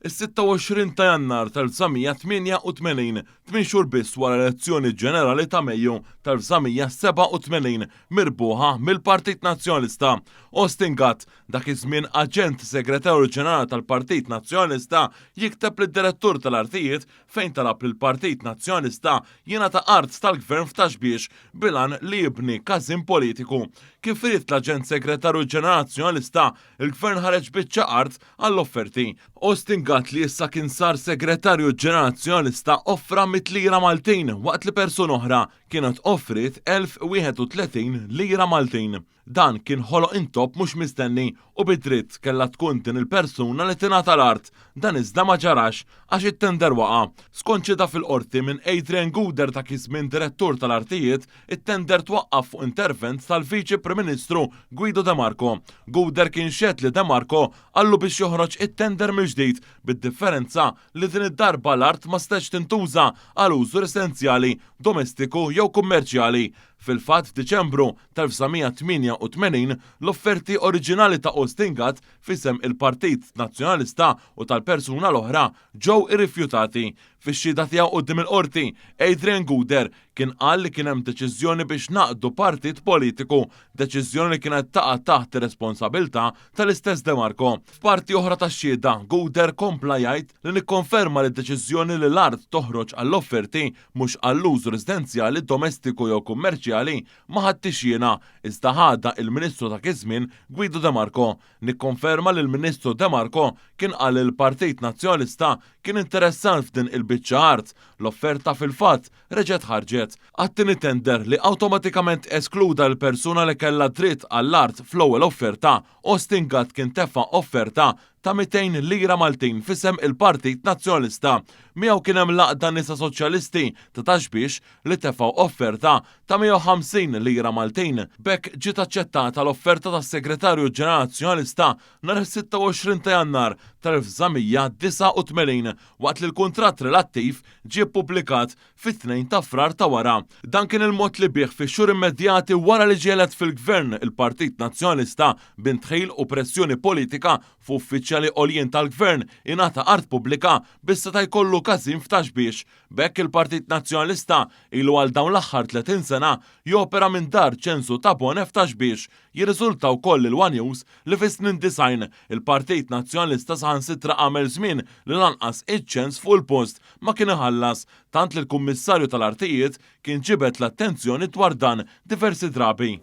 Is-26 ta' Jannar tal-1988, 8 xhur biss wara l-elezzjoni ġenerali ta' Mejju tal-1987 mirbuħa mill-Partit Nazzjonalista. Austin Gatt, dak iż-żmien aġent segretarju ġenerali tal-Partit Nazzjonalista, jikteb lid-direttur tal-artijiet fejn talab lill-Partit Nazzjonalista jingħata art tal-Gvern f'Taxbiex bilan li jibni każin politiku. Kif irid l-aġent segretarju ġenerali Nazzjonalista, il-Gvern ħareġ biċċa art għall-offerti. Austin Gatt li issa kien sar segretarju ġenerali Nazzjonalista offra 100 lira Maltin waqt li persuna oħra kienet offrit 1031 lira Maltin. Dan kien ħoloq intop mhux mistenni u bidritt kellha tkun din il-persuna li tingħata l-art. Dan iżda ma ġarax għax it-tender waqa'. Skont ċida fil-qorti minn Adrian Guder ta' kismin direttur tal-artijiet, it-tender twaqqaf fuq intervent tal-Viċi Prim Ministru Guido De Marco. Guder kien xed li De Marco għallu biex joħroġ it-tender mill-ġdid bid-differenza li din id-darba l-art ma setax tintuża għal użu residenzjali, domestiku jew kummerċjali. Fil-fatt f'Diċembru tal-1988 l-offerti oriġinali ta' Austin Gatt fisem il-Partit Nazzjonalista u tal-persuna l-oħra ġew irrifjutati. Fix-xhieda tiegħu quddiem il-qorti, Adrian Guder kien qal li kien hemm deċiżjoni biex naqdu partit politiku, deċiżjoni li kienet taqa' taħt ir-responsabilità tal-istess De Marco. F'parti oħra tax-xhieda, Guder kompla jgħid li nikkonferma li d-deċiżjoni li l-art toħroġ għall-offerti mhux għall-użu residenzjali, domestiku jew kummerċjali ma ħadtix jiena, iżda ħadha il-Ministru ta' kien Guido De Marco. Nikkonferma li l-Ministru De Marco kien qal li l-Partit Nazzjonalista kien interessant f'din il-biċċa art. L-offerta fil-fatt reġgħet ħarġet. Għat-tieni tender li awtomatikament eskluda l-persuna li kellha dritt għall-art fl-ewwel offerta, Austin Gatt kien tefa' offerta ta' 200 lira Maltin fisem il-Partit Nazzjonalista. Miegħu kien hemm laqda nisa soċjalisti ta' Taxbiex li tefgħu offerta ta' 150 lira Maltin. Bekk ġiet aċċettata l-offerta tas-Segretarju Ġenerali Nazzjonalista nhar 26 ta' Jannar tal-1989 waqt li l-kuntratt relattiv ġie ppubblikat fit-2 ta' Frar ta' wara. Dan kien il-mod li bih fix-xhur immedjati wara li ġielet fil-Gvern il-Partit Nazzjonalista b'intħil u pressjoni politika fuq uffiċjali għoljien tal-Gvern ingħata art pubblika biss seta' jkollu każin f'Taxbiex. Bekk il-Partit Nazzjonalista ilu għal dawn l-aħħar 30 sena jopera minn dar ċensu ta' Bone f'Taxbiex. Jirriżulta wkoll il-One News li fis-snin design il-Partit Nazzjonalista saħansitra għamel żmien li lanqas iċ-ċens fuq il-post ma kien iħallas, tant li l-Kummissarju tal-Artijiet kien ġibed l-attenzjoni dwar dan diversi drabi.